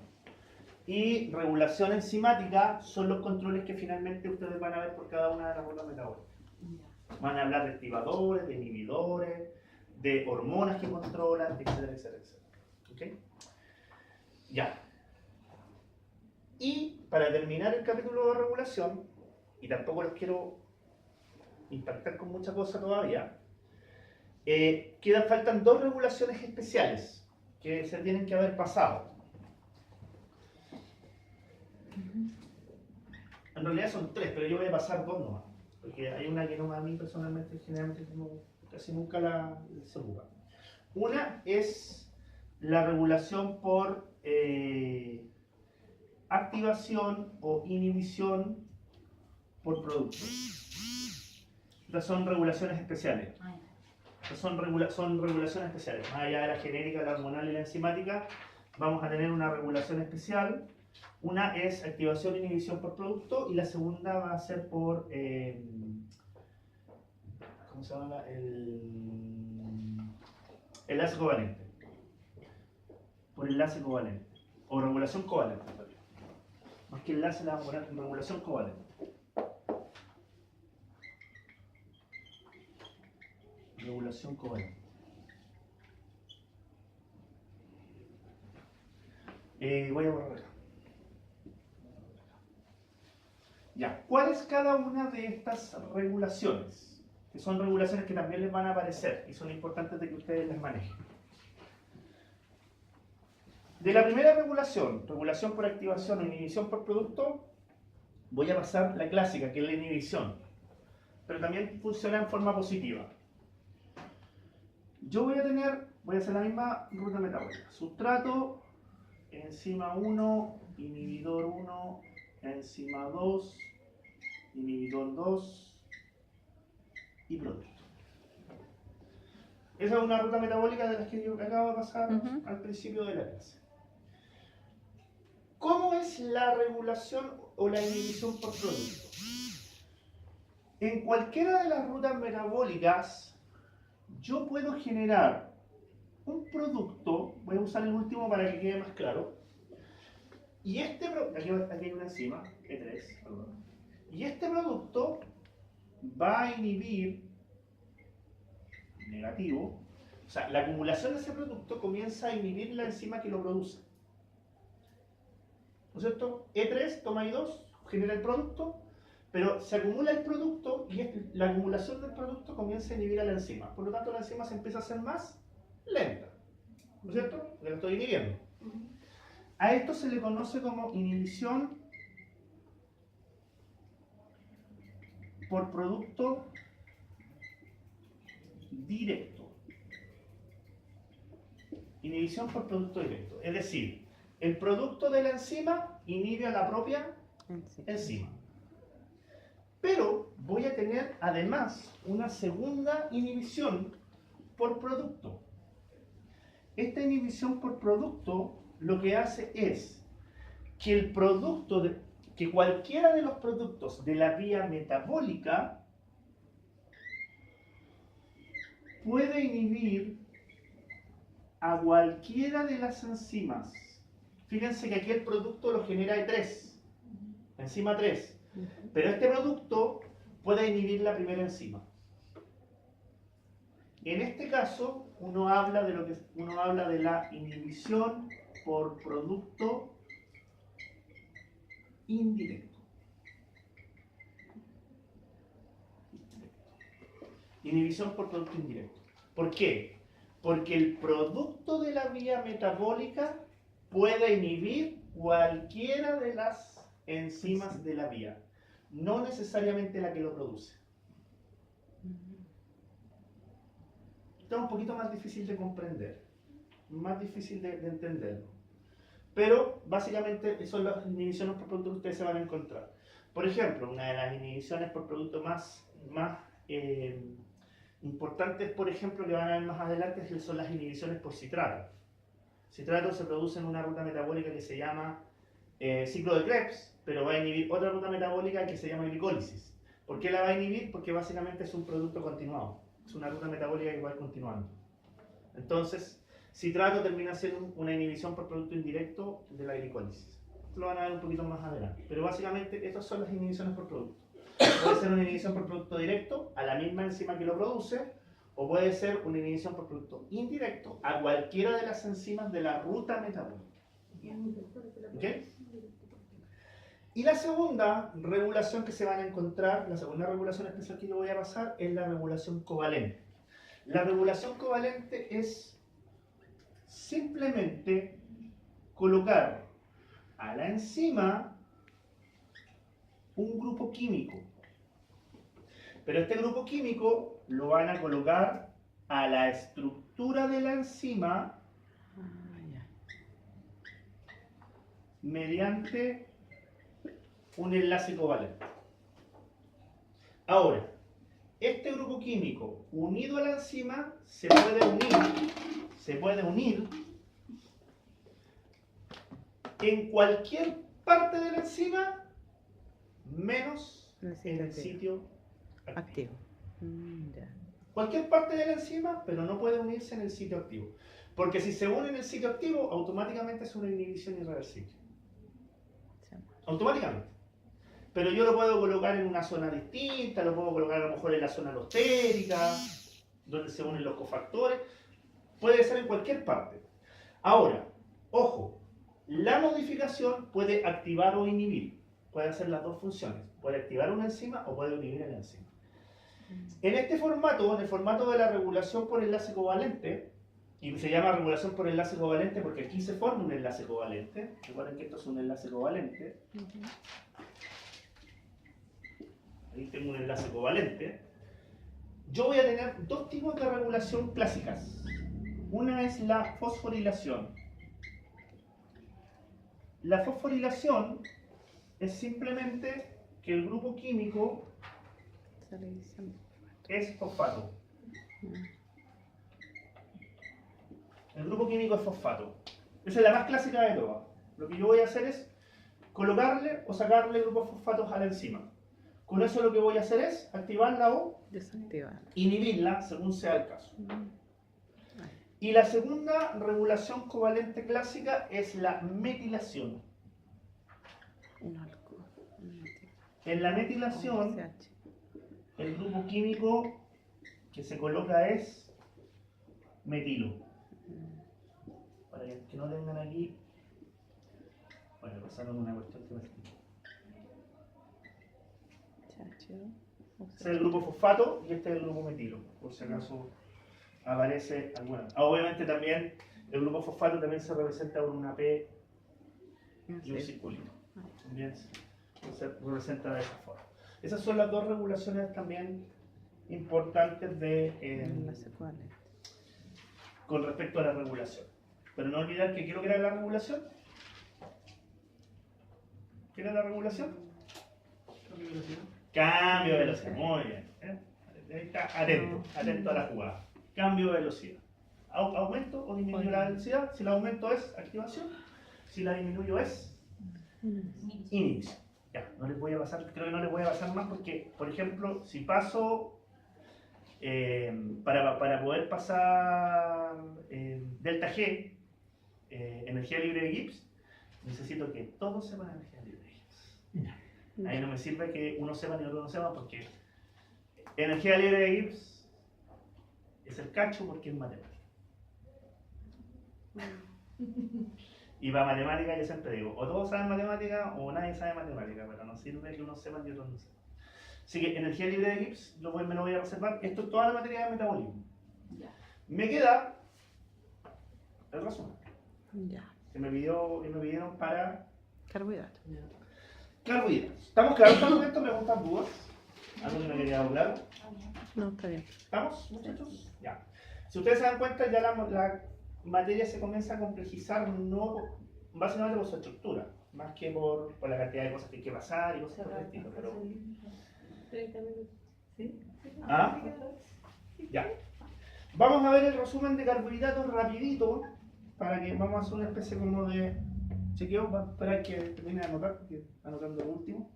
y regulación enzimática, son los controles que finalmente ustedes van a ver por cada una de las rutas metabólicas. Van a hablar de activadores, de inhibidores, de hormonas que controlan, etcétera, etcétera, etcétera. ¿Ok? Ya. Y para terminar el capítulo de regulación, y tampoco los quiero impactar con mucha cosa todavía, faltan dos regulaciones especiales que se tienen que haber pasado. En realidad son tres, pero yo voy a pasar dos nomás, porque hay una que no, a mí personalmente generalmente casi nunca se ocupa. Una es la regulación por activación o inhibición por producto. Estas son regulaciones especiales. Estas son regulaciones especiales. Más allá de la genérica, la hormonal y la enzimática, vamos a tener una regulación especial. Una es activación e inhibición por producto, y la segunda va a ser por ¿cómo se llama? El enlace covalente. Por enlace covalente. O regulación covalente. Más que enlace, la regulación covalente. Regulación covalente. Voy a borrar acá. Ya, ¿cuál es cada una de estas regulaciones? Que son regulaciones que también les van a aparecer y son importantes de que ustedes las manejen. De la primera regulación, regulación por activación o inhibición por producto, voy a pasar la clásica, que es la inhibición, pero también funciona en forma positiva. Yo voy a hacer la misma ruta metabólica. Sustrato, enzima 1, inhibidor 1, enzima 2, inhibidor 2 y producto. Esa es una ruta metabólica de las que yo acabo de pasar al principio de la clase. ¿Cómo es la regulación o la inhibición por producto? En cualquiera de las rutas metabólicas, yo puedo generar un producto, voy a usar el último para que quede más claro, y aquí hay una enzima, E3, perdón, y este producto va a inhibir negativo, o sea, la acumulación de ese producto comienza a inhibir la enzima que lo produce. ¿No es cierto? E3 toma I2, genera el producto, Pero se acumula el producto y la acumulación del producto comienza a inhibir a la enzima. Por lo tanto, la enzima se empieza a hacer más lenta. ¿No es cierto? Porque la estoy inhibiendo. A esto se le conoce como inhibición por producto directo. Inhibición por producto directo. Es decir, el producto de la enzima inhibe a la propia enzima. Pero voy a tener además una segunda inhibición por producto. Esta inhibición por producto lo que hace es que el producto que cualquiera de los productos de la vía metabólica puede inhibir a cualquiera de las enzimas. Fíjense que aquí el producto lo genera E3, enzima 3, pero este producto puede inhibir la primera enzima. En este caso, uno habla de la inhibición por producto indirecto. Inhibición por producto indirecto. ¿Por qué? Porque el producto de la vía metabólica puede inhibir cualquiera de las enzimas de la vía, no necesariamente la que lo produce. Esto es un poquito más difícil de comprender, más difícil de entenderlo. Pero básicamente son las inhibiciones por producto que ustedes se van a encontrar. Por ejemplo, una de las inhibiciones por producto más importantes, por ejemplo, que van a ver más adelante, son las inhibiciones por citrato. Citratos se producen en una ruta metabólica que se llama ciclo de Krebs, pero va a inhibir otra ruta metabólica que se llama glicólisis. ¿Por qué la va a inhibir? Porque básicamente es un producto continuado. Es una ruta metabólica que va a ir continuando. Entonces, citrato termina siendo una inhibición por producto indirecto de la glicólisis. Esto lo van a ver un poquito más adelante. Pero básicamente, estas son las inhibiciones por producto. Puede ser una inhibición por producto directo a la misma enzima que lo produce, o puede ser una inhibición por producto indirecto a cualquiera de las enzimas de la ruta metabólica. ¿Okay? Y la segunda regulación que se van a encontrar, la segunda regulación especial que yo voy a pasar, es la regulación covalente. La regulación covalente es simplemente colocar a la enzima un grupo químico. Pero este grupo químico lo van a colocar a la estructura de la enzima mediante un enlace covalente. Ahora, este grupo químico unido a la enzima se puede unir en cualquier parte de la enzima menos en el sitio activo. Cualquier parte de la enzima, pero no puede unirse en el sitio activo. Porque si se une en el sitio activo, automáticamente es una inhibición irreversible. Automáticamente. Pero yo lo puedo colocar en una zona distinta, lo puedo colocar a lo mejor en la zona alostérica, donde se unen los cofactores. Puede ser en cualquier parte. Ahora, ojo, la modificación puede activar o inhibir. Puede hacer las dos funciones. Puede activar una enzima o puede inhibir a la enzima. En este formato, en el formato de la regulación por enlace covalente, y se llama regulación por enlace covalente porque aquí se forma un enlace covalente. Recuerden que esto es un enlace covalente. Ahí tengo un enlace covalente. Yo voy a tener dos tipos de regulación clásicas. Una es la fosforilación. La fosforilación es simplemente que el grupo químico es fosfato. El grupo químico es fosfato. Esa es la más clásica de todas. Lo que yo voy a hacer es colocarle o sacarle grupos fosfatos a la enzima. Con eso lo que voy a hacer es activarla o Desactivarla. inhibirla según sea el caso. Y la segunda regulación covalente clásica es la metilación. En la metilación, el grupo químico que se coloca es metilo. Para que no tengan aquí, bueno, pasaron una cuestión que me explico. Este es el grupo fosfato y este es el grupo metilo, por si acaso aparece alguna. Obviamente también el grupo fosfato también se representa por una P y un circulito. También se representa de esa forma. Esas son las dos regulaciones también importantes con respecto a la regulación. Pero no olvidar que quiero que era la regulación. ¿Qué era la regulación? Cambio de velocidad. Muy bien. Ahí está, atento a la jugada. Cambio de velocidad. ¿Aumento o disminuyo la velocidad? Si la aumento es activación, si la disminuyo es inhibición. Ya, no les voy a pasar, creo que no les voy a pasar más porque, por ejemplo, si paso, para poder pasar delta G, energía libre de Gibbs, necesito que todos sepan energía libre de Gibbs. Ahí no me sirve que uno sepa ni otro no sepa porque energía libre de Gibbs es el cacho porque es matemática. Y para matemática yo siempre digo, o todos saben matemática o nadie sabe matemática, pero no sirve que uno sepa ni otro no sepa. Así que energía libre de Gibbs me lo voy a reservar. Esto es toda la materia de metabolismo. Me queda el resumen. Que me pidieron para Carbohidratos. carbohidratos. ¿Estamos claros hasta el momento? ¿Preguntas, dudas? ¿Algo que no quería hablar? No, está bien. ¿Estamos, muchachos? Ya. Si ustedes se dan cuenta, ya la materia se comienza a complejizar, no básicamente por su estructura, más que por la cantidad de cosas que hay que pasar y cosas por el estilo. Pero... 30 minutos. ¿Sí? ¿Ah? Ya. Vamos a ver el resumen de carbohidratos rapidito, para que vamos a hacer una especie como de chequeo. Va a esperar que termine de anotar, porque anotando lo último.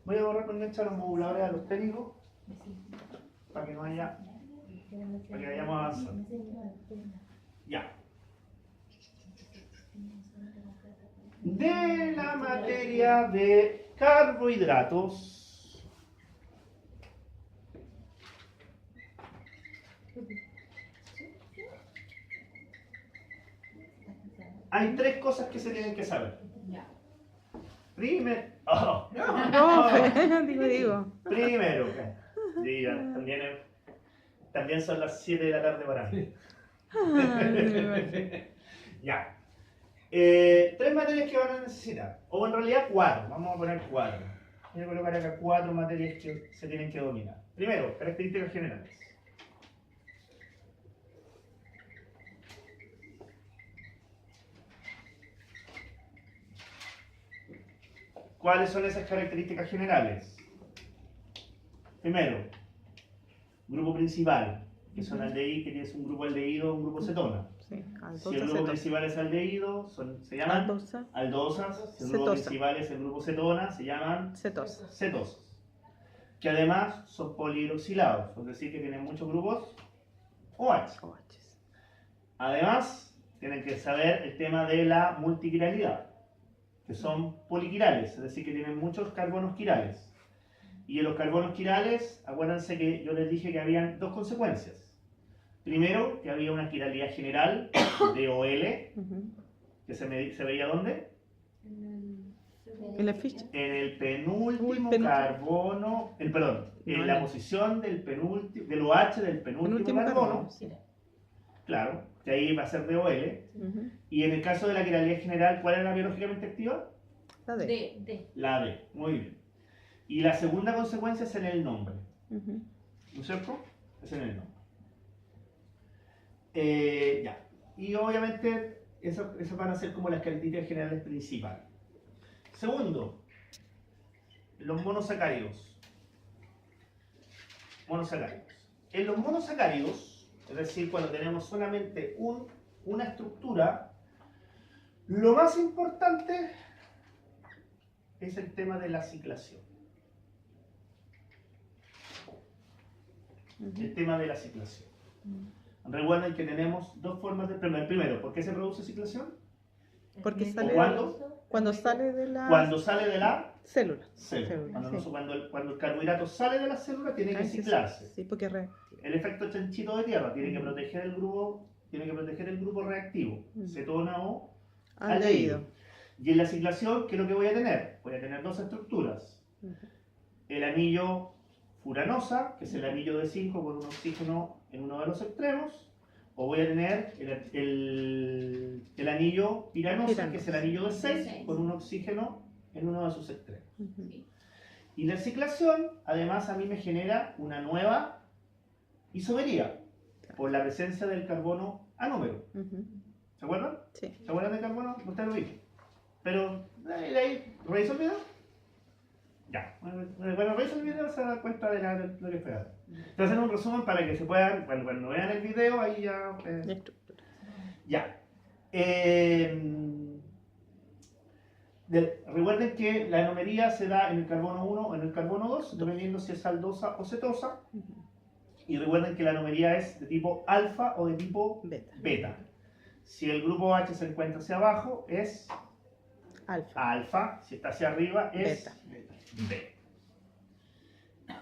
Voy a borrar con leche a los moduladores alostéricos, para que no haya, para que vayamos avanzando. Ya. De la materia de carbohidratos, hay tres cosas que se tienen que saber. Primero, Digo. Primero, diga, también son las 7 de la tarde para mí. Ya. Tres materias que van a necesitar, o en realidad 4, vamos a poner 4. Voy a colocar acá 4 materias que se tienen que dominar. Primero, características generales. ¿Cuáles son esas características generales? Primero, grupo principal, que son aldehídos, que tienes un grupo aldehído, un grupo cetona. Sí, Si el grupo principal es aldehído, se llaman aldosas. Si el grupo principal es el grupo cetona, se llaman cetosas. Que además son polihidroxilados, es decir, que tienen muchos grupos OH. Además, tienen que saber el tema de la multiquiralidad, que son poliquirales, es decir, que tienen muchos carbonos quirales. Y en los carbonos quirales, acuérdense que yo les dije que habían dos consecuencias. Primero, que había una quiralidad general de OL, que se veía ¿dónde? En la ficha. En el penúltimo carbono, en la posición del OH del penúltimo carbono. Claro, que ahí va a ser de OL. Y en el caso de la quiralidad general, ¿cuál era biológicamente activa? La D. La D, muy bien. Y la segunda consecuencia es en el nombre. ¿No es cierto? Es en el nombre. Ya. Y obviamente, eso van a ser como las características generales principales. Segundo, los monosacáridos. En los monosacáridos, es decir, cuando tenemos solamente una estructura, lo más importante es el tema de la ciclación. El tema de la ciclación. Recuerden que tenemos dos formas de... Primero, ¿por qué se produce ciclación? Porque sale cuando sale de la célula. Cuando el carbohidrato sale de la célula, tiene que ciclarse. Sí, porque el efecto chanchito de tierra tiene que proteger el grupo reactivo, cetona o aldehído. Y en la ciclación, ¿qué es lo que voy a tener? Voy a tener dos estructuras. El anillo furanosa, que es el anillo de 5 con un oxígeno en uno de los extremos, o voy a tener el anillo piranosa, que es el anillo de 6 con un oxígeno en uno de sus extremos. Y la ciclación, además, a mí me genera una nueva isomería por la presencia del carbono anúmero. ¿Se acuerdan? Sí. ¿Se acuerdan del carbono? Ustedes lo vi. Pero, ahí, ¿revisó el video? Ya. Bueno, revisa el video, se da cuenta de lo que espera. Estoy haciendo un resumen para que se puedan, cuando vean el video, ahí ya. Ya. Recuerden que la anomalía se da en el carbono 1 o en el carbono 2, dependiendo si es aldosa o cetosa. Y recuerden que la anomalía es de tipo alfa o de tipo beta. Si el grupo H se encuentra hacia abajo, es alfa. Si está hacia arriba, es beta.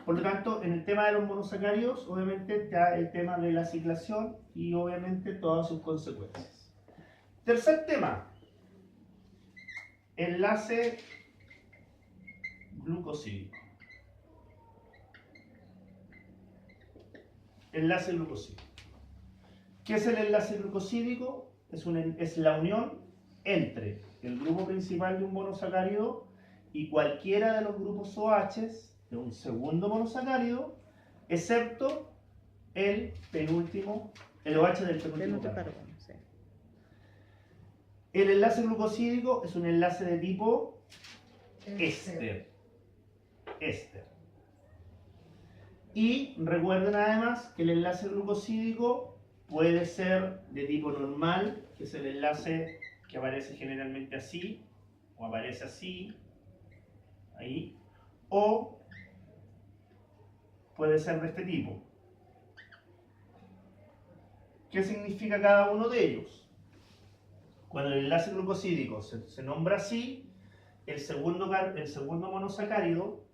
Por lo tanto, en el tema de los monosacáridos, obviamente está el tema de la ciclación y obviamente todas sus consecuencias. Tercer tema. Enlace glucosídico. Enlace glucosídico. ¿Qué es el enlace glucosídico? Es la unión entre el grupo principal de un monosacárido y cualquiera de los grupos OH de un segundo monosacárido, excepto el penúltimo, el OH del penúltimo carbono. El enlace glucosídico es un enlace de tipo éster. Y recuerden además que el enlace glucosídico puede ser de tipo normal, que es el enlace que aparece generalmente así, o aparece así, ahí, o puede ser de este tipo. ¿Qué significa cada uno de ellos? Cuando el enlace glucosídico se nombra así, el segundo monosacárido,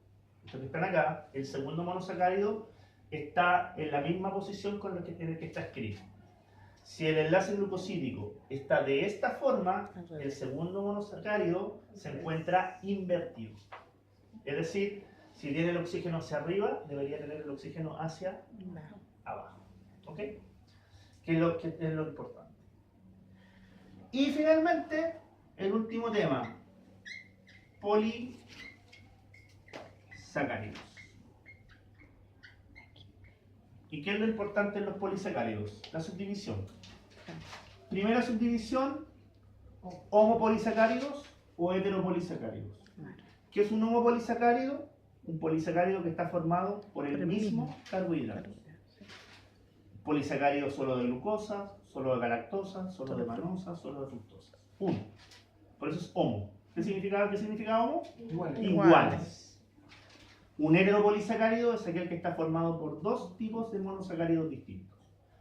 estos que están acá, el segundo monosacárido está en la misma posición con el que está escrito. Si el enlace glucosídico está de esta forma, el segundo monosacárido se encuentra invertido. Es decir, si tiene el oxígeno hacia arriba, debería tener el oxígeno hacia abajo. ¿Ok? Que es lo importante. Y finalmente, el último tema, polisacáridos. ¿Y qué es lo importante en los polisacáridos? La subdivisión. Primera subdivisión, homopolisacáridos o heteropolisacáridos. ¿Qué es un homopolisacárido? Un polisacárido que está formado por el mismo carbohidrato. Polisacárido solo de glucosa, solo de galactosa, solo de manosa, solo de fructosa. Uno. Por eso es homo. ¿Qué significa homo? Iguales. Un heteropolisacárido es aquel que está formado por dos tipos de monosacáridos distintos.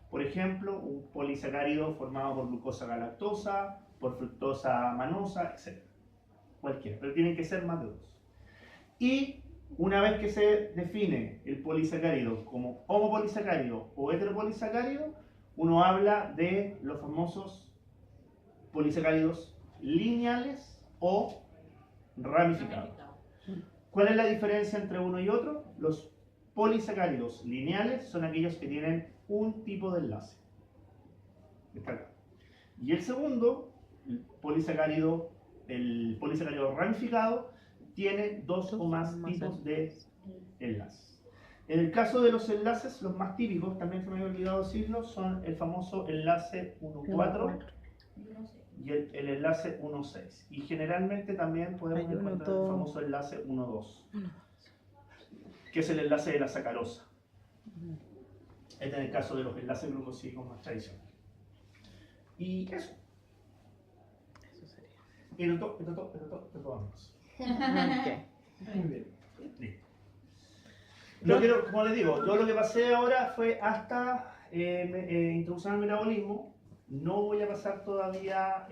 Por ejemplo, un polisacárido formado por glucosa galactosa, por fructosa manosa, etc. Cualquiera, pero tienen que ser más de dos. Y una vez que se define el polisacárido como homopolisacárido o heteropolisacárido, uno habla de los famosos polisacáridos lineales o ramificados. ¿Cuál es la diferencia entre uno y otro? Los polisacáridos lineales son aquellos que tienen un tipo de enlace. Está acá. Y el segundo, el polisacárido ramificado, tiene dos o más tipos de enlaces. En el caso de los enlaces, los más típicos, también se me había olvidado decirlo, son el famoso enlace 1,4 y el enlace 1,6. Y generalmente también podemos encontrar el famoso enlace 1,2, que es el enlace de la sacarosa. Este es el caso de los enlaces glucosídicos más tradicionales. Y eso. Eso sería. Y el otro vamos. Muy bien. Listo. No quiero, como les digo, yo lo que pasé ahora fue hasta introducción al metabolismo. No voy a pasar todavía